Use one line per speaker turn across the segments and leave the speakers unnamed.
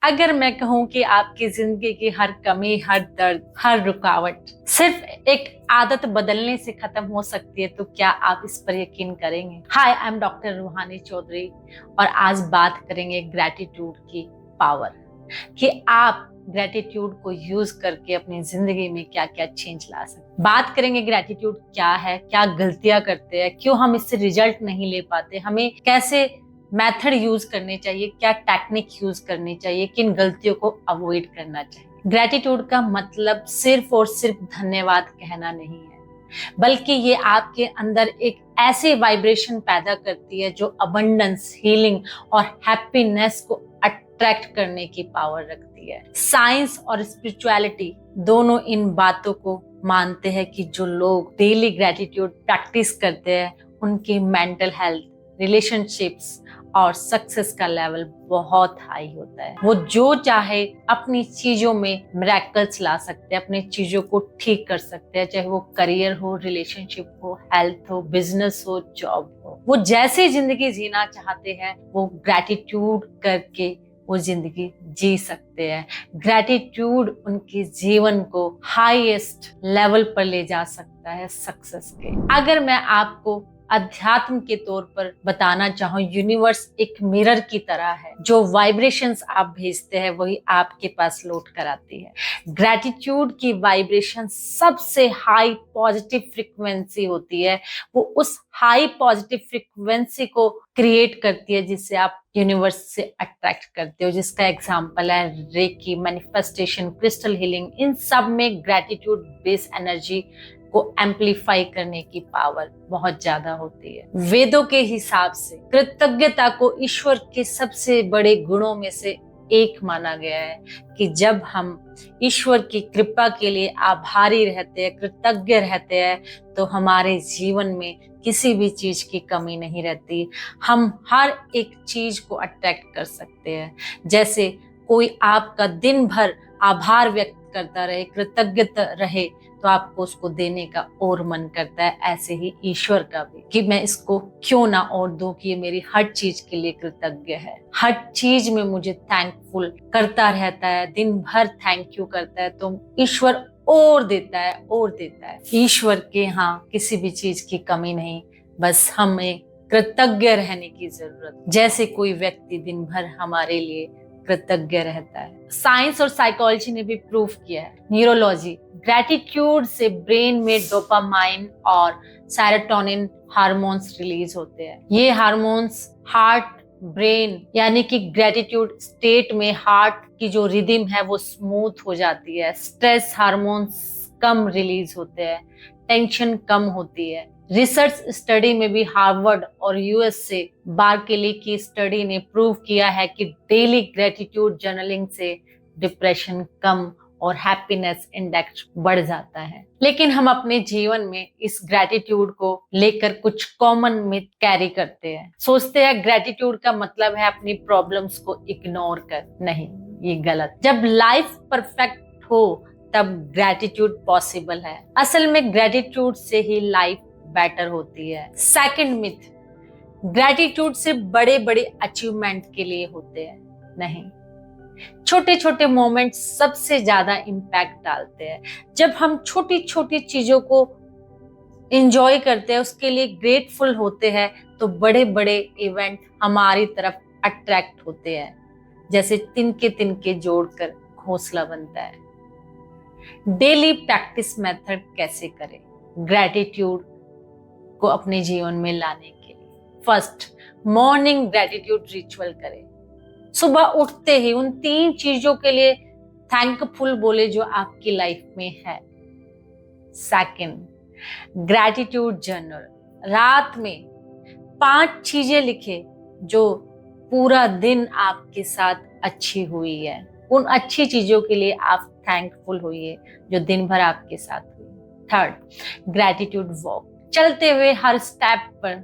अगर मैं कहूं कि आपकी जिंदगी की हर कमी, हर दर्द, हर रुकावट सिर्फ एक आदत बदलने से खत्म हो सकती है, तो क्या आप इस पर यकीन करेंगे? हाय, आई एम डॉक्टर रूहानी चौधरी और आज बात करेंगे ग्रैटिट्यूड की पावर, कि आप ग्रैटिट्यूड को यूज करके अपनी जिंदगी में क्या क्या चेंज ला सकते। बात करेंगे ग्रैटिट्यूड क्या है, क्या गलतियां करते हैं, क्यों हम इससे रिजल्ट नहीं ले पाते, हमें कैसे मेथड यूज करने चाहिए, क्या टेक्निक यूज करनी चाहिए, किन गलतियों को अवॉइड करना चाहिए। ग्रैटिट्यूड का मतलब सिर्फ और सिर्फ धन्यवाद कहना नहीं है, बल्कि ये आपके अंदर एक ऐसे वाइब्रेशन पैदा करती है जो अबंडेंस, हीलिंग और हैप्पीनेस को अट्रैक्ट करने की पावर रखती है। साइंस और स्पिरिचुअलिटी दोनों इन बातों को मानते हैं कि जो लोग डेली ग्रैटिट्यूड प्रैक्टिस करते हैं उनकी मेंटल हेल्थ, रिलेशनशिप्स और सक्सेस का लेवल बहुत हाई होता है। वो जो चाहे अपनी चीजों में मिरेकल्स ला सकते हैं, अपनी चीजों को ठीक कर सकते हैं, चाहे वो करियर हो, रिलेशनशिप हो, हेल्थ हो, बिजनेस हो, जॉब हो। वो जैसे जिंदगी जीना चाहते हैं वो ग्रैटिट्यूड करके वो जिंदगी जी सकते हैं। ग्रैटिट्यूड उनके जीवन को हाईएस्ट लेवल पर ले जा सकता है सक्सेस के। अगर मैं आपको अध्यात्म के तौर पर बताना चाहूं, यूनिवर्स एक मिरर की तरह है। जो वाइब्रेशंस आप भेजते हैं वही आपके पास लौट कर आती है। ग्रैटिट्यूड की वाइब्रेशन सबसे हाई पॉजिटिव फ्रीक्वेंसी होती है। वो उस हाई पॉजिटिव फ्रीक्वेंसी को क्रिएट करती है जिससे आप यूनिवर्स से अट्रैक्ट करते हो, जिसका एग्जाम्पल है रेकी, मैनिफेस्टेशन, क्रिस्टल हीलिंग। इन सब में ग्रैटिट्यूड बेस्ड एनर्जी को एम्पलीफाई करने की पावर बहुत ज्यादा होती है। वेदों के हिसाब से कृतज्ञता को ईश्वर के सबसे बड़े गुणों में से एक माना गया है, कि जब हम ईश्वर की कृपा के लिए आभारी रहते हैं, कृतज्ञ रहते हैं, तो हमारे जीवन में किसी भी चीज की कमी नहीं रहती। हम हर एक चीज को अट्रैक्ट कर सकते हैं। जैसे कोई आपका दिन भर आभार व्यक्त करता रहे, कृतज्ञता रहे, तो आपको उसको देने का और मन करता है। ऐसे ही ईश्वर का भी, कि मैं इसको क्यों ना और दूं, कि ये मेरी हर चीज के लिए कृतज्ञ है, हर चीज में मुझे थैंकफुल करता रहता है, दिन भर थैंक यू करता है, तो ईश्वर और देता है और देता है। ईश्वर के यहाँ किसी भी चीज की कमी नहीं, बस हमें कृतज्ञ रहने की जरूरत। जैसे कोई व्यक्ति दिन भर हमारे लिए कृतज्ञ रहता है। साइंस और साइकोलॉजी ने भी प्रूव किया है, न्यूरोलॉजी, ग्रैटिट्यूड से ब्रेन में डोपामाइन और सेरोटोनिन हार्मोन्स रिलीज होते हैं। ये हार्मोन्स हार्ट, ब्रेन, यानी कि ग्रैटिट्यूड स्टेट में हार्ट की जो रिदम है वो स्मूथ हो जाती है। स्ट्रेस हार्मोन्स कम रिलीज होते हैं, टेंशन कम होती है। रिसर्च स्टडी में भी हार्वर्ड और यूएस से बार्कली की स्टडी ने प्रूव किया है कि डेली ग्रैटिट्यूड जर्नलिंग से डिप्रेशन कम और हैप्पीनेस इंडेक्स बढ़ जाता है। लेकिन हम अपने जीवन में इस ग्रैटिट्यूड को लेकर कुछ कॉमन मिथ कैरी करते हैं। सोचते हैं ग्रैटिट्यूड का मतलब है अपनी प्रॉब्लम्स को इग्नोर कर। नहीं, ये गलत। जब लाइफ परफेक्ट हो तब ग्रैटिट्यूड पॉसिबल है। असल में ग्रैटिट्यूड से ही लाइफ बेटर होती है। सेकंड मिथ, ग्रैटिट्यूड से बड़े बड़े अचीवमेंट के लिए होते हैं। नहीं, छोटे छोटे मोमेंट्स सबसे ज्यादा इम्पैक्ट डालते हैं। जब हम छोटी छोटी चीजों को एंजॉय करते हैं, उसके लिए ग्रेटफुल होते हैं, तो बड़े बड़े इवेंट हमारी तरफ अट्रैक्ट होते हैं। जैसे तिनके तिनके जोड़कर घोंसला बनता है। डेली प्रैक्टिस मेथड कैसे करें ग्रैटिट्यूड को अपने जीवन में लाने के लिए? फर्स्ट, मॉर्निंग ग्रैटिट्यूड रिचुअल करें। सुबह उठते ही उन 3 चीजों के लिए थैंकफुल बोले जो आपकी लाइफ में है। सेकंड, ग्रैटिट्यूड जर्नल, रात में 5 चीजें लिखे जो पूरा दिन आपके साथ अच्छी हुई है। उन अच्छी चीजों के लिए आप थैंकफुल होइए जो दिन भर आपके साथ हुई। थर्ड, ग्रैटिट्यूड वॉक, चलते हुए हर स्टेप पर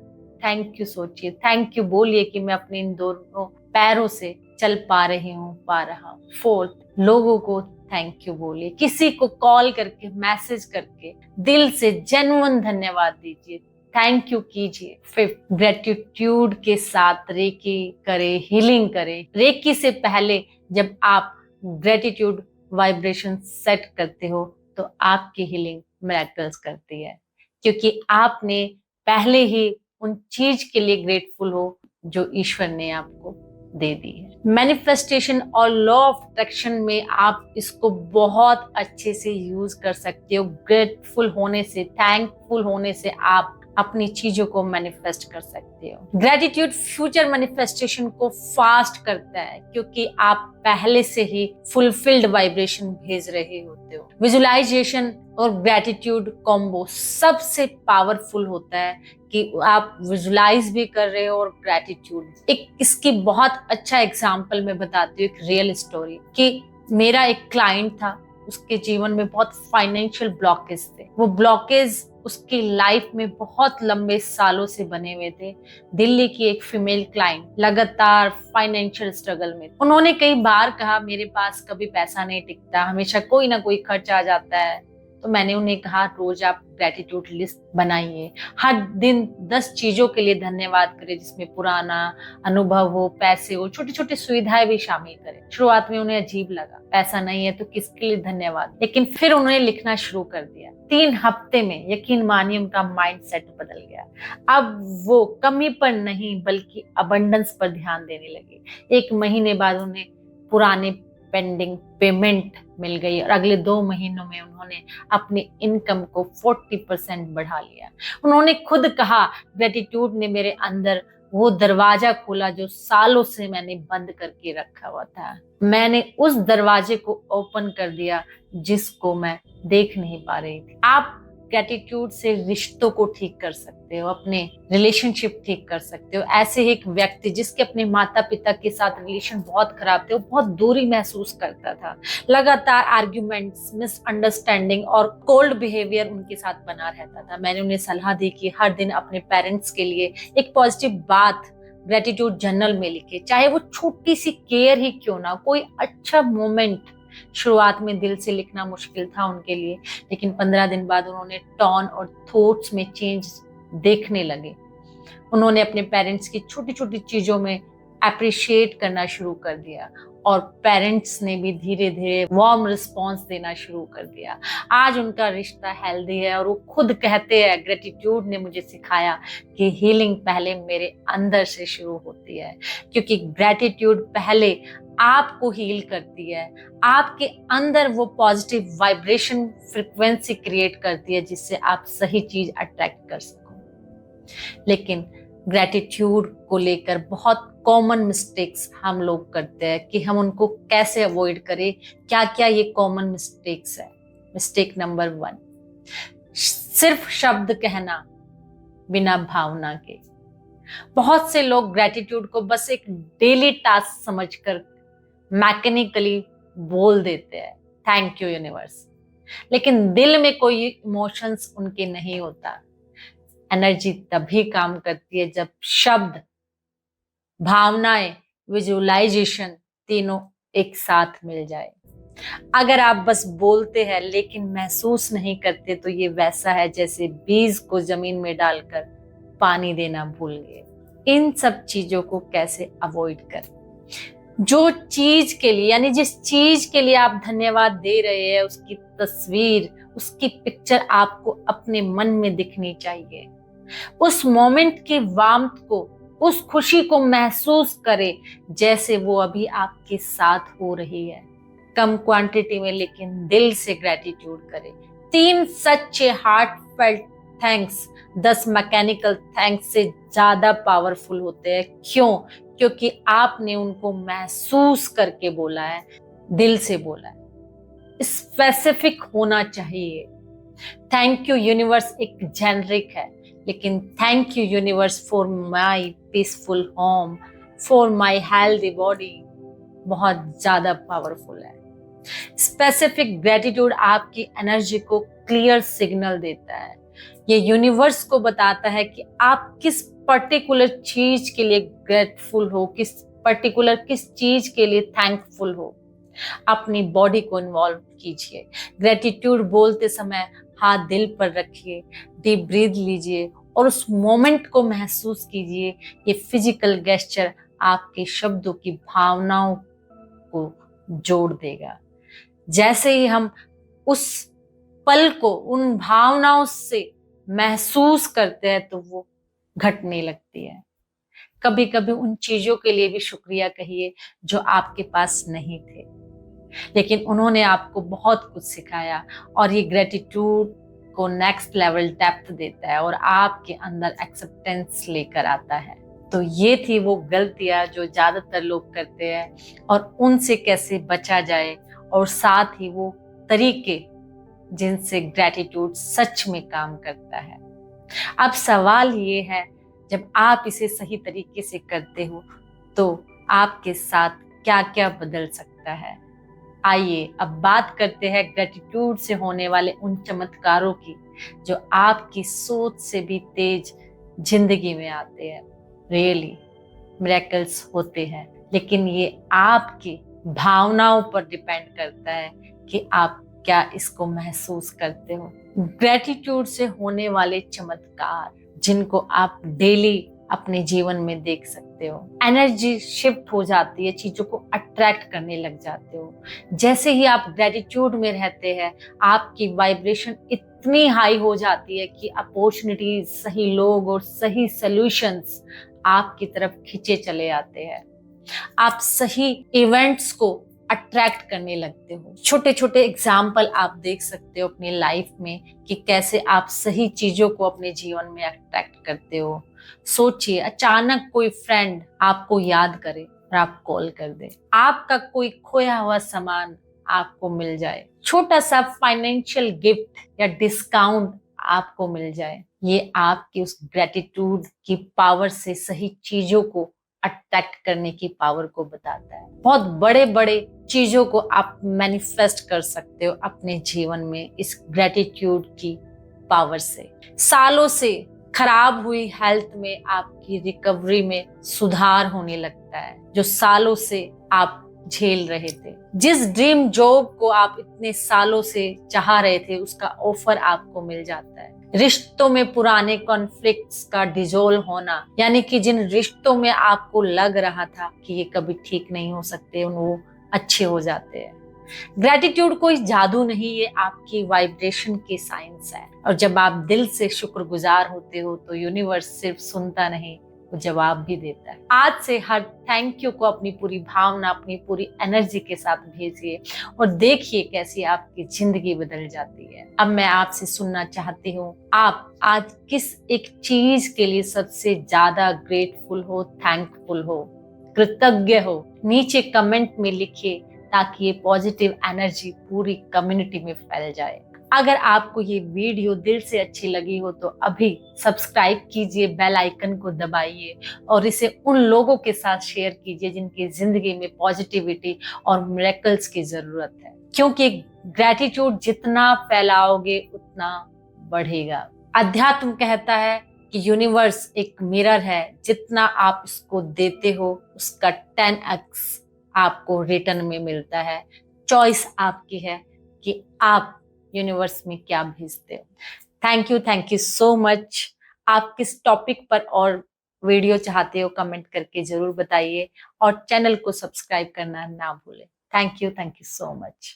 थैंक यू सोचिए, थैंक यू बोलिए कि मैं अपने इन दोनों पैरों से चल पा रही हूँ, पा रहा हूँ। फोर्थ, लोगों को थैंक यू बोलिए, किसी को कॉल करके, मैसेज करके दिल से जेन्युइन धन्यवाद दीजिए, थैंक यू कीजिए। फिफ्थ, ग्रेटिट्यूड के साथ रेकी करे, हीलिंग करे। रेकी से पहले जब आप ग्रेटिट्यूड वाइब्रेशन सेट करते हो तो आपकी हीलिंग मिरेकल्स करती है, क्योंकि आपने पहले ही उन चीज के लिए ग्रेटफुल हो जो ईश्वर ने आपको दे दी है। मैनिफेस्टेशन और लॉ ऑफ अट्रैक्शन में आप इसको बहुत अच्छे से यूज कर सकते हो। ग्रेटफुल होने से, थैंकफुल होने से आप अपनी चीजों को मैनिफेस्ट कर सकते हो। ग्रेटिट्यूड फ्यूचर मैनिफेस्टेशन को फास्ट करता है, क्योंकि आप पहले से ही फुलफिल्ड वाइब्रेशन भेज रहे होते हो। विजुअलाइजेशन और ग्रेटिट्यूड कॉम्बो सबसे पावरफुल होता है कि आप विजुलाइज भी कर रहे हो और ग्रेटिट्यूड। एक इसकी बहुत अच्छा एग्जांपल मैं बताती हूँ, एक रियल स्टोरी कि मेरा एक क्लाइंट था, उसके जीवन में बहुत फाइनेंशियल ब्लॉकेज थे। वो ब्लॉकेज उसकी लाइफ में बहुत लंबे सालों से बने हुए थे। दिल्ली की एक फीमेल क्लाइंट लगातार फाइनेंशियल स्ट्रगल में। उन्होंने कई बार कहा मेरे पास कभी पैसा नहीं टिकता, हमेशा कोई ना कोई खर्च आ जाता है। तो मैंने उन्हें कहा रोज आप ग्रेटिट्यूड लिस्ट बनाइए, हर दिन 10 चीजों के लिए धन्यवाद करें, जिसमें पुराना अनुभव हो, पैसे हो, छोटी छोटी सुविधाएं भी शामिल करें। शुरुआत में उन्हें अजीब लगा, पैसा नहीं है तो किसके लिए धन्यवाद, लेकिन फिर उन्होंने लिखना शुरू कर दिया। 3 हफ्ते में यकीन मानिए उनका माइंड सेट बदल गया। अब वो कमी पर नहीं बल्कि अबंडेंस पर ध्यान देने लगे। 1 महीने बाद उन्हें पुराने पेंडिंग पेमेंट मिल गई और अगले 2 महीनों में उन्होंने अपनी इनकम को 40% बढ़ा लिया। उन्होंने खुद कहा ग्रेटिट्यूड ने मेरे अंदर वो दरवाजा खोला जो सालों से मैंने बंद करके रखा हुआ था। मैंने उस दरवाजे को ओपन कर दिया जिसको मैं देख नहीं पा रही थी। आप ग्रेटिट्यूड से रिश्तों को ठीक कर सकते हो, अपने रिलेशनशिप ठीक कर सकते हो। ऐसे ही एक व्यक्ति जिसके अपने माता पिता के साथ रिलेशन बहुत खराब थे, वो बहुत दूरी महसूस करता था, लगातार आर्ग्यूमेंट्स, मिसअंडरस्टैंडिंग और कोल्ड बिहेवियर उनके साथ बना रहता था। मैंने उन्हें सलाह दी कि हर दिन अपने पेरेंट्स के लिए एक पॉजिटिव बात ग्रेटिट्यूड जर्नल में लिखे, चाहे वो छोटी सी केयर ही क्यों ना, कोई अच्छा मोमेंट। शुरुआत में दिल से लिखना मुश्किल था उनके लिए, लेकिन 15 दिन बाद उन्होंने टोन और थॉट्स में चेंज देखने लगे। उन्होंने अपने पेरेंट्स की छोटी छोटी चीजों में अप्रिशिएट करना शुरू कर दिया और पेरेंट्स ने भी धीरे धीरे वार्म रिस्पॉन्स देना शुरू कर दिया। आज उनका रिश्ता हेल्दी है और वो खुद कहते हैं ग्रेटिट्यूड ने मुझे सिखाया कि हीलिंग पहले मेरे अंदर से शुरू होती है, क्योंकि ग्रेटिट्यूड पहले आपको हील करती है, आपके अंदर वो पॉजिटिव वाइब्रेशन फ्रिक्वेंसी क्रिएट करती है जिससे आप सही चीज अट्रैक्ट कर सको। लेकिन ग्रेटिट्यूड को लेकर बहुत कॉमन मिस्टेक्स हम लोग करते हैं कि हम उनको कैसे अवॉइड करें। क्या क्या ये कॉमन मिस्टेक्स है? मिस्टेक नंबर 1, सिर्फ शब्द कहना बिना भावना के। बहुत से लोग ग्रेटिट्यूड को बस एक डेली टास्क समझकर मैकेनिकली बोल देते हैं, थैंक यू यूनिवर्स, लेकिन दिल में कोई इमोशंस उनके नहीं होता। एनर्जी तभी काम करती है जब शब्द, भावनाएं, विजुअलाइजेशन तीनों एक साथ मिल जाए। अगर आप बस बोलते हैं लेकिन महसूस नहीं करते तो ये वैसा है जैसे बीज को जमीन में डालकर पानी देना भूल गए। इन सब चीजों को कैसे अवॉइड करें? जो चीज के लिए, यानी जिस चीज के लिए आप धन्यवाद दे रहे हैं, उसकी तस्वीर, उसकी पिक्चर आपको अपने मन में दिखनी चाहिए। उस मोमेंट की वार्मथ को, उस खुशी को महसूस करें जैसे वो अभी आपके साथ हो रही है। कम क्वांटिटी में लेकिन दिल से ग्रेटिट्यूड करें। 3 सच्चे हार्टफेल्ट थैंक्स 10 मैकेनिकल थैंक्स से ज्यादा पावरफुल होते हैं। क्यों? क्योंकि आपने उनको महसूस करके बोला है, दिल से बोला है। स्पेसिफिक होना चाहिए। थैंक यू यूनिवर्स एक जेनरिक है, लेकिन thank you universe for my peaceful home, for my healthy body बहुत ज्यादा पावरफुल है। स्पेसिफिक ग्रेटिट्यूड आपकी एनर्जी को क्लियर सिग्नल देता है। ये यूनिवर्स को बताता है कि आप किस पर्टिकुलर चीज के लिए ग्रेटफुल हो, किस चीज के लिए थैंकफुल हो। अपनी बॉडी को इन्वॉल्व कीजिए। ग्रेटिट्यूड बोलते समय हाथ दिल पर रखिए, डीप ब्रीथ लीजिए और उस मोमेंट को महसूस कीजिए। ये फिजिकल गेस्चर आपके शब्दों की भावनाओं को जोड़ देगा। जैसे ही हम उस पल को उन भावनाओं से महसूस करते हैं तो वो घटने लगती है। कभी कभी उन चीजों के लिए भी शुक्रिया कहिए जो आपके पास नहीं थे, लेकिन उन्होंने आपको बहुत कुछ सिखाया, और ये ग्रेटिट्यूड को नेक्स्ट लेवल डेप्थ देता है और आपके अंदर एक्सेप्टेंस लेकर आता है। तो ये थी वो गलतियां जो ज्यादातर लोग करते हैं और उनसे कैसे बचा जाए, और साथ ही वो तरीके जिनसे ग्रेटिट्यूड सच में काम करता है। अब सवाल ये है, जब आप इसे सही तरीके से करते हो तो आपके साथ क्या क्या बदल सकता है। आइए अब बात करते हैं ग्रेटिट्यूड से होने वाले उन चमत्कारों की जो आपकी सोच से भी तेज जिंदगी में आते हैं। रियली मिरेकल्स होते हैं, लेकिन ये आपकी भावनाओं पर डिपेंड करता है कि आप क्या इसको महसूस करते हो। ग्रेटिट्यूड से होने वाले चमत्कार जिनको आप डेली अपने जीवन में देख सकते हो, एनर्जी शिफ्ट हो जाती है, चीजों को अट्रैक्ट करने लग जाते हो। जैसे ही आप ग्रेटिट्यूड में रहते हैं, आपकी वाइब्रेशन इतनी हाई हो जाती है कि अपॉर्चुनिटीज, सही लोग और सही सॉल्यूशंस आपकी तरफ खींचे चले आते हैं। आप सही इवेंट्स को अट्रैक्ट करने लगते हो। छोटे छोटे एग्जाम्पल आप देख सकते हो अपनी लाइफ में कि कैसे आप सही चीजों को अपने जीवन में अट्रैक्ट करते हो। सोचिए, अचानक कोई फ्रेंड आपको याद करे और आप कॉल कर दे, आपका कोई खोया हुआ सामान आपको मिल जाए, छोटा सा फाइनेंशियल गिफ्ट या डिस्काउंट आपको मिल जाए। ये आपकी उस ग्रेटिट्यूड की पावर से सही चीजों को अट्रैक्ट करने की पावर को बताता है। बहुत बड़े बड़े चीजों को आप मैनिफेस्ट कर सकते हो अपने जीवन में इस ग्रेटिट्यूड की पावर से। सालों से खराब हुई हेल्थ में आपकी रिकवरी में सुधार होने लगता है, जो सालों से आप झेल रहे थे। जिस ड्रीम जॉब को आप इतने सालों से चाह रहे थे, उसका ऑफर आपको मिल जाता है। रिश्तों में पुराने कॉन्फ्लिक्ट्स का डिसॉल्व होना, यानी कि जिन रिश्तों में आपको लग रहा था कि ये कभी ठीक नहीं हो सकते, वो अच्छे हो जाते हैं। ग्रेटिट्यूड कोई जादू नहीं, ये आपकी वाइब्रेशन की साइंस है। और जब आप दिल से शुक्रगुजार होते हो तो यूनिवर्स सिर्फ सुनता नहीं, वो जवाब भी देता है। आज से हर थैंक यू को अपनी पूरी भावना, अपनी पूरी एनर्जी के साथ भेजिए और देखिए कैसी आपकी जिंदगी बदल जाती है। अब मैं आपसे सुनना चाहती हूँ, आप आज किस एक चीज के लिए सबसे ज्यादा ग्रेटफुल हो, थैंकफुल हो, कृतज्ञ हो? नीचे कमेंट में लिखिए ताकि ये पॉजिटिव एनर्जी पूरी कम्युनिटी में फैल जाए। अगर आपको ये वीडियो दिल से अच्छी लगी हो तो अभी सब्सक्राइब कीजिए, बेल आइकन को दबाइए और इसे उन लोगों के साथ शेयर कीजिए जिनकी जिंदगी में पॉजिटिविटी और मिरेकल्स की जरूरत है, क्योंकि ग्रेटिट्यूड जितना फैलाओगे उतना बढ़ेगा। अध्यात्म कहता है कि यूनिवर्स एक मिरर है, जितना आप इसको देते हो उसका 10x आपको रिटर्न में मिलता है। चॉइस आपकी है कि आप यूनिवर्स में क्या भेजते हो। Thank you so much. आप किस टॉपिक पर और वीडियो चाहते हो कमेंट करके जरूर बताइए और चैनल को सब्सक्राइब करना ना भूलें। Thank you so much.